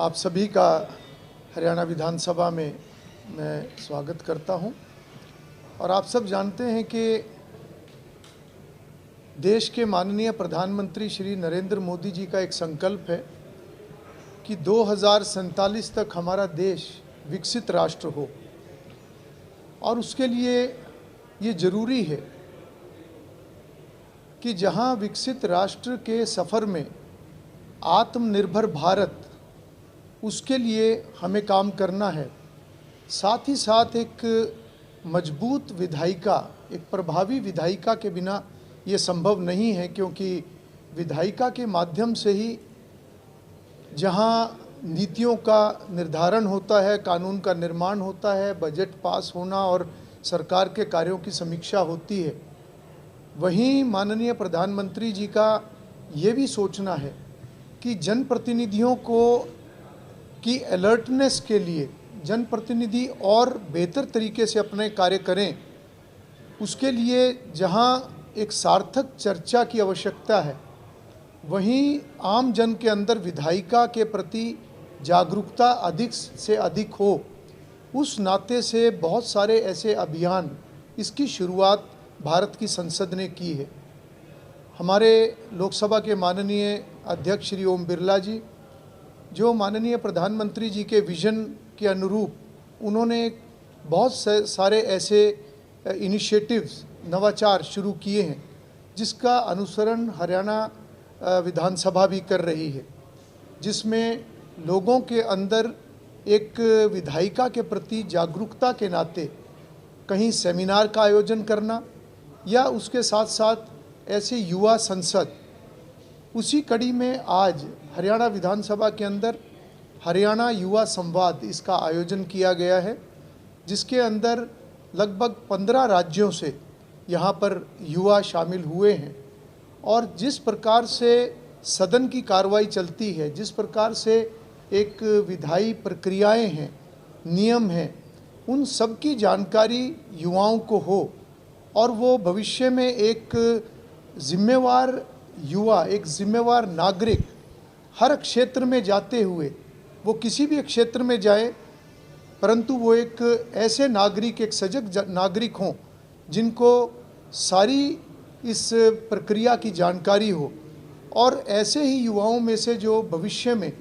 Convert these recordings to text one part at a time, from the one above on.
आप सभी का हरियाणा विधानसभा में मैं स्वागत करता हूं। और आप सब जानते हैं कि देश के माननीय प्रधानमंत्री श्री नरेंद्र मोदी जी का एक संकल्प है कि 2047 तक हमारा देश विकसित राष्ट्र हो, और उसके लिए ये ज़रूरी है कि जहां विकसित राष्ट्र के सफ़र में आत्मनिर्भर भारत, उसके लिए हमें काम करना है। साथ ही साथ एक मजबूत विधायिका, एक प्रभावी विधायिका के बिना ये संभव नहीं है, क्योंकि विधायिका के माध्यम से ही जहां नीतियों का निर्धारण होता है, कानून का निर्माण होता है, बजट पास होना और सरकार के कार्यों की समीक्षा होती है, वहीं माननीय प्रधानमंत्री जी का ये भी सोचना है कि जनप्रतिनिधियों को की अलर्टनेस के लिए जनप्रतिनिधि और बेहतर तरीके से अपने कार्य करें। उसके लिए जहां एक सार्थक चर्चा की आवश्यकता है, वहीं आम जन के अंदर विधायिका के प्रति जागरूकता अधिक से अधिक हो। उस नाते से बहुत सारे ऐसे अभियान, इसकी शुरुआत भारत की संसद ने की है। हमारे लोकसभा के माननीय अध्यक्ष श्री ओम बिरला जी, जो माननीय प्रधानमंत्री जी के विज़न के अनुरूप उन्होंने बहुत सारे ऐसे इनिशिएटिव्स, नवाचार शुरू किए हैं, जिसका अनुसरण हरियाणा विधानसभा भी कर रही है, जिसमें लोगों के अंदर एक विधायिका के प्रति जागरूकता के नाते कहीं सेमिनार का आयोजन करना, या उसके साथ साथ ऐसे युवा संसद, उसी कड़ी में आज हरियाणा विधानसभा के अंदर हरियाणा युवा संवाद, इसका आयोजन किया गया है, जिसके अंदर लगभग 15 राज्यों से यहाँ पर युवा शामिल हुए हैं। और जिस प्रकार से सदन की कार्रवाई चलती है, जिस प्रकार से एक विधायी प्रक्रियाएं हैं, नियम हैं, उन सब की जानकारी युवाओं को हो, और वो भविष्य में एक जिम्मेवार युवा, एक जिम्मेवार नागरिक हर क्षेत्र में जाते हुए, वो किसी भी क्षेत्र में जाए, परंतु वो एक ऐसे नागरिक, एक सजग नागरिक हों, जिनको सारी इस प्रक्रिया की जानकारी हो। और ऐसे ही युवाओं में से जो भविष्य में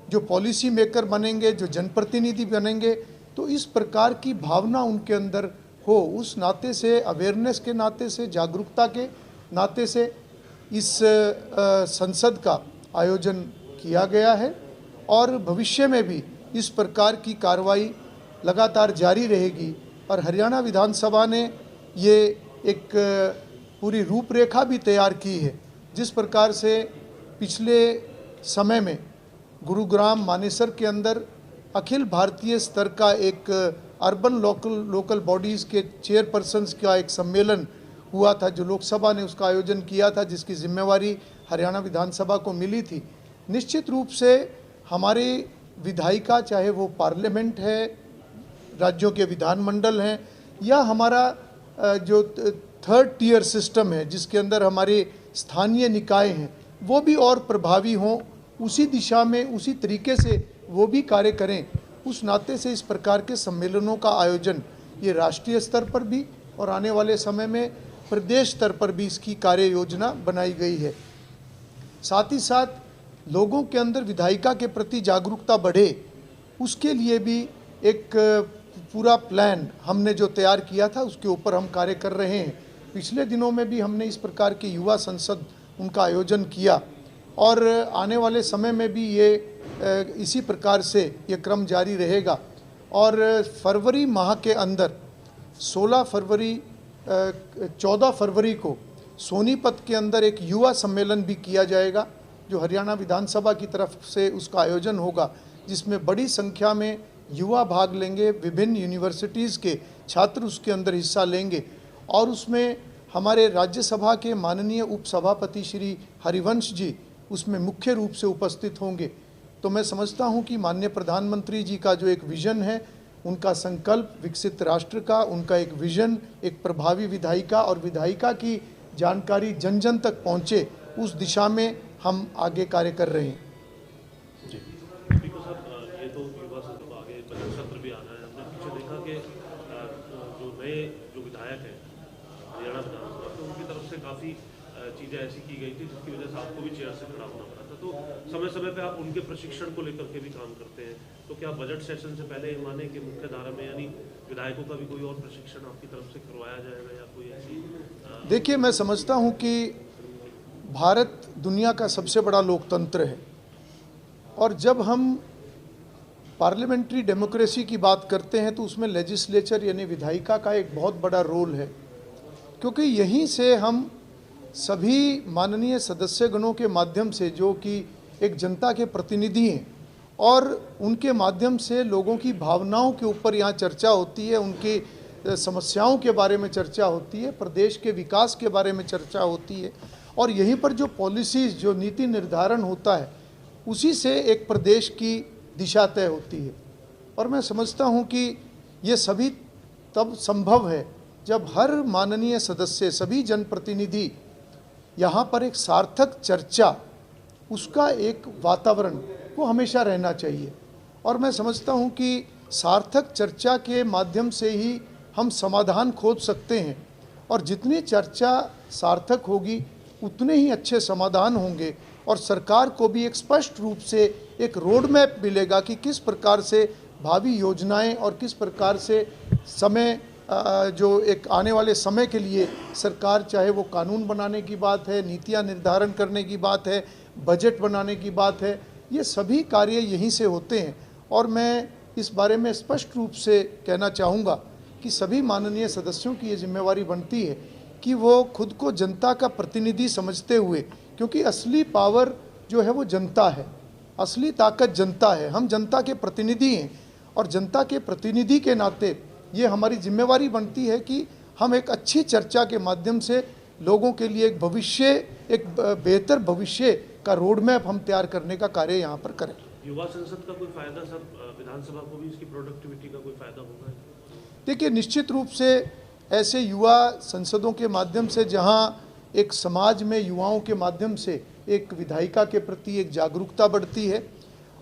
जो पॉलिसी मेकर बनेंगे, जो जनप्रतिनिधि बनेंगे, तो इस प्रकार की भावना उनके अंदर हो। उस नाते से, अवेयरनेस के नाते से, जागरूकता के नाते से इस संसद का आयोजन किया गया है, और भविष्य में भी इस प्रकार की कार्रवाई लगातार जारी रहेगी। और हरियाणा विधानसभा ने ये एक पूरी रूपरेखा भी तैयार की है, जिस प्रकार से पिछले समय में गुरुग्राम, मानेसर के अंदर अखिल भारतीय स्तर का एक अर्बन लोकल बॉडीज़ के चेयरपर्सन्स का एक सम्मेलन हुआ था, जो लोकसभा ने उसका आयोजन किया था, जिसकी जिम्मेवारी हरियाणा विधानसभा को मिली थी। निश्चित रूप से हमारी विधायिका, चाहे वो पार्लियामेंट है, राज्यों के विधानमंडल हैं, या हमारा जो थर्ड टियर सिस्टम है, जिसके अंदर हमारे स्थानीय निकाय हैं, वो भी और प्रभावी हों, उसी दिशा में, उसी तरीके से वो भी कार्य करें। उस नाते से इस प्रकार के सम्मेलनों का आयोजन ये राष्ट्रीय स्तर पर भी और आने वाले समय में प्रदेश स्तर पर भी इसकी कार्य योजना बनाई गई है। साथ ही साथ लोगों के अंदर विधायिका के प्रति जागरूकता बढ़े, उसके लिए भी एक पूरा प्लान हमने जो तैयार किया था, उसके ऊपर हम कार्य कर रहे हैं। पिछले दिनों में भी हमने इस प्रकार के युवा संसद, उनका आयोजन किया, और आने वाले समय में भी ये इसी प्रकार से ये क्रम जारी रहेगा। और फरवरी माह के अंदर 16 फरवरी 14 फरवरी को सोनीपत के अंदर एक युवा सम्मेलन भी किया जाएगा, जो हरियाणा विधानसभा की तरफ से उसका आयोजन होगा, जिसमें बड़ी संख्या में युवा भाग लेंगे। विभिन्न यूनिवर्सिटीज़ के छात्र उसके अंदर हिस्सा लेंगे, और उसमें हमारे राज्यसभा के माननीय उपसभापति श्री हरिवंश जी उसमें मुख्य रूप से उपस्थित होंगे। तो मैं समझता हूं कि माननीय प्रधानमंत्री जी का जो एक विज़न है, उनका संकल्प विकसित राष्ट्र का, उनका एक विज़न, एक प्रभावी विधायिका, और विधायिका की जानकारी जन जन तक पहुंचे, उस दिशा में हम आगे कार्य कर रहे हैं। जी, सर काफ़ी चीज़ें ऐसी की गई थी जिसकी वजह से आपको भी चेयर से खड़ा होना पड़ा था। तो समय समय पे आप उनके प्रशिक्षण को लेकर के भी काम करते हैं, तो क्या बजट सेशन से पहले ये माने कि मुख्य धारा में यानी विधायकों का भी कोई और प्रशिक्षण आपकी तरफ से करवाया जाएगा या कोई ऐसी देखिए, मैं समझता हूँ कि भारत दुनिया का सबसे बड़ा लोकतंत्र है और जब हम पार्लियामेंट्री डेमोक्रेसी की बात करते हैं तो उसमें लेजिस्लेचर यानी विधायिका का एक बहुत बड़ा रोल है, क्योंकि यहीं से हम सभी माननीय सदस्यगणों के माध्यम से, जो कि एक जनता के प्रतिनिधि हैं, और उनके माध्यम से लोगों की भावनाओं के ऊपर यहाँ चर्चा होती है, उनकी समस्याओं के बारे में चर्चा होती है, प्रदेश के विकास के बारे में चर्चा होती है, और यहीं पर जो पॉलिसीज़, जो नीति निर्धारण होता है, उसी से एक प्रदेश की दिशा तय होती है। और मैं समझता हूँ कि ये सभी तब संभव है जब हर माननीय सदस्य, सभी जनप्रतिनिधि यहाँ पर एक सार्थक चर्चा, उसका एक वातावरण वो हमेशा रहना चाहिए। और मैं समझता हूँ कि सार्थक चर्चा के माध्यम से ही हम समाधान खोज सकते हैं, और जितनी चर्चा सार्थक होगी उतने ही अच्छे समाधान होंगे, और सरकार को भी एक स्पष्ट रूप से एक रोड मैप मिलेगा कि किस प्रकार से भावी योजनाएं और किस प्रकार से समय, जो एक आने वाले समय के लिए सरकार, चाहे वो कानून बनाने की बात है, नीतियां निर्धारण करने की बात है, बजट बनाने की बात है, ये सभी कार्य यहीं से होते हैं। और मैं इस बारे में स्पष्ट रूप से कहना चाहूँगा कि सभी माननीय सदस्यों की ये जिम्मेवारी बनती है कि वो खुद को जनता का प्रतिनिधि समझते हुए, क्योंकि असली पावर जो है वो जनता है, असली ताकत जनता है, हम जनता के प्रतिनिधि हैं, और जनता के प्रतिनिधि के नाते ये हमारी जिम्मेवारी बनती है कि हम एक अच्छी चर्चा के माध्यम से लोगों के लिए एक भविष्य, एक बेहतर भविष्य का रोड मैप हम तैयार करने का कार्य यहाँ पर करें। युवा संसद का कोई फायदा सर, विधानसभा को भी इसकी प्रोडक्टिविटी का कोई फायदा होगा? देखिए, निश्चित रूप से ऐसे युवा संसदों के माध्यम से, जहाँ एक समाज में युवाओं के माध्यम से एक विधायिका के प्रति एक जागरूकता बढ़ती है,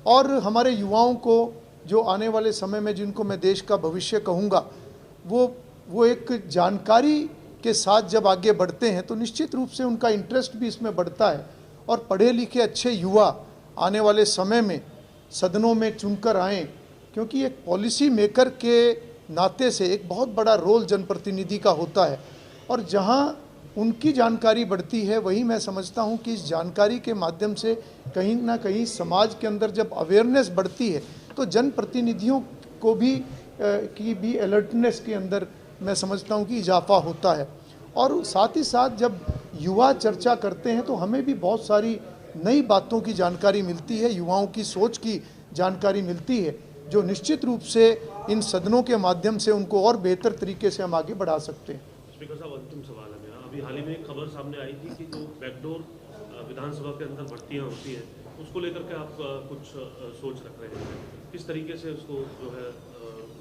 और हमारे युवाओं को जो आने वाले समय में, जिनको मैं देश का भविष्य कहूँगा, वो एक जानकारी के साथ जब आगे बढ़ते हैं तो निश्चित रूप से उनका इंटरेस्ट भी इसमें बढ़ता है, और पढ़े लिखे अच्छे युवा आने वाले समय में सदनों में चुनकर आएँ, क्योंकि एक पॉलिसी मेकर के नाते से एक बहुत बड़ा रोल जनप्रतिनिधि का होता है, और जहाँ उनकी जानकारी बढ़ती है, वही मैं समझता हूँ कि इस जानकारी के माध्यम से कहीं ना कहीं समाज के अंदर जब अवेयरनेस बढ़ती है तो जनप्रतिनिधियों को भी की भी अलर्टनेस के अंदर मैं समझता हूँ कि इजाफा होता है। और साथ ही साथ जब युवा चर्चा करते हैं तो हमें भी बहुत सारी नई बातों की जानकारी मिलती है, युवाओं की सोच की जानकारी मिलती है, जो निश्चित रूप से इन सदनों के माध्यम से उनको और बेहतर तरीके से हम आगे बढ़ा सकते हैं। स्पीकर साहब, अंतिम सवाल है मेरा। अभी हाल ही में एक खबर सामने आई थी कि जो बैकडोर विधानसभा के अंदर भर्तियां होती हैं, उसको लेकर के आप कुछ सोच रख रहे हैं, किस तरीके से उसको जो है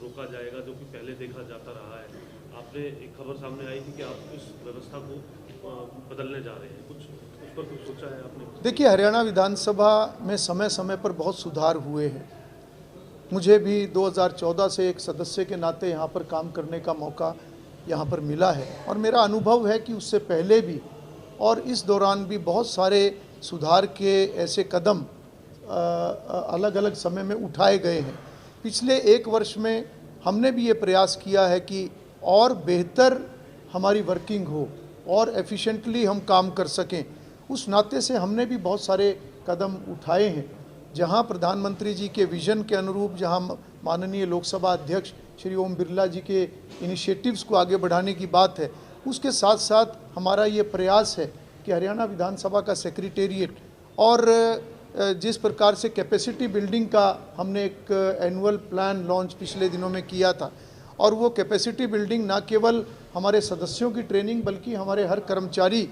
रोका जाएगा, जो कि पहले देखा जाता रहा है? आपने एक खबर सामने आई थी कि आप इस व्यवस्था को बदलने जा रहे हैं, कुछ उस पर कुछ सोचा है आपने? देखिए, हरियाणा विधानसभा में समय समय पर बहुत सुधार हुए हैं। मुझे भी 2014 से एक सदस्य के नाते यहाँ पर काम करने का मौका यहाँ पर मिला है, और मेरा अनुभव है कि उससे पहले भी और इस दौरान भी बहुत सारे सुधार के ऐसे कदम अलग अलग समय में उठाए गए हैं। पिछले एक वर्ष में हमने भी ये प्रयास किया है कि और बेहतर हमारी वर्किंग हो और एफिशिएंटली हम काम कर सकें। उस नाते से हमने भी बहुत सारे कदम उठाए हैं, जहां प्रधानमंत्री जी के विज़न के अनुरूप, जहां माननीय लोकसभा अध्यक्ष श्री ओम बिरला जी के इनिशिएटिव्स को आगे बढ़ाने की बात है, उसके साथ साथ हमारा ये प्रयास है कि हरियाणा विधानसभा का सेक्रेटेरिएट, और जिस प्रकार से कैपेसिटी बिल्डिंग का हमने एक एनुअल प्लान लॉन्च पिछले दिनों में किया था, और वो कैपेसिटी बिल्डिंग ना केवल हमारे सदस्यों की ट्रेनिंग बल्कि हमारे हर कर्मचारी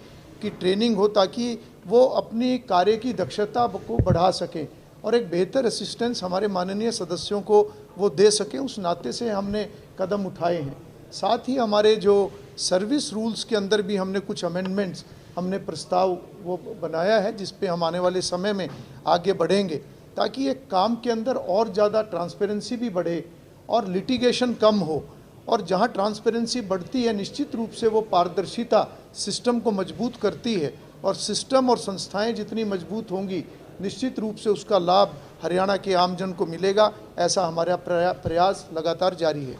की ट्रेनिंग हो, ताकि वो अपनी कार्य की दक्षता को बढ़ा सकें और एक बेहतर असिस्टेंस हमारे माननीय सदस्यों को वो दे सकें। उस नाते से हमने कदम उठाए हैं। साथ ही हमारे जो सर्विस रूल्स के अंदर भी हमने कुछ अमेंडमेंट्स, हमने प्रस्ताव वो बनाया है, जिस पे हम आने वाले समय में आगे बढ़ेंगे, ताकि एक काम के अंदर और ज़्यादा ट्रांसपेरेंसी भी बढ़े और लिटिगेशन कम हो, और जहाँ ट्रांसपेरेंसी बढ़ती है निश्चित रूप से वो पारदर्शिता सिस्टम को मजबूत करती है, और सिस्टम और संस्थाएं जितनी मजबूत होंगी निश्चित रूप से उसका लाभ हरियाणा के आमजन को मिलेगा। ऐसा हमारा प्रयास लगातार जारी है।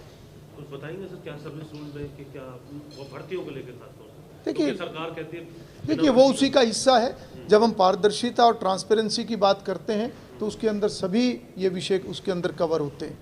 कुछ बताएंगे सर, क्या सर्विस रूल में कि क्या वो भर्तियों को लेकर खासतौर से? देखिए सरकार कहती है, देखिए वो उसी का हिस्सा है। जब हम पारदर्शिता और ट्रांसपेरेंसी की बात करते हैं तो उसके अंदर सभी ये विषय उसके अंदर कवर होते हैं।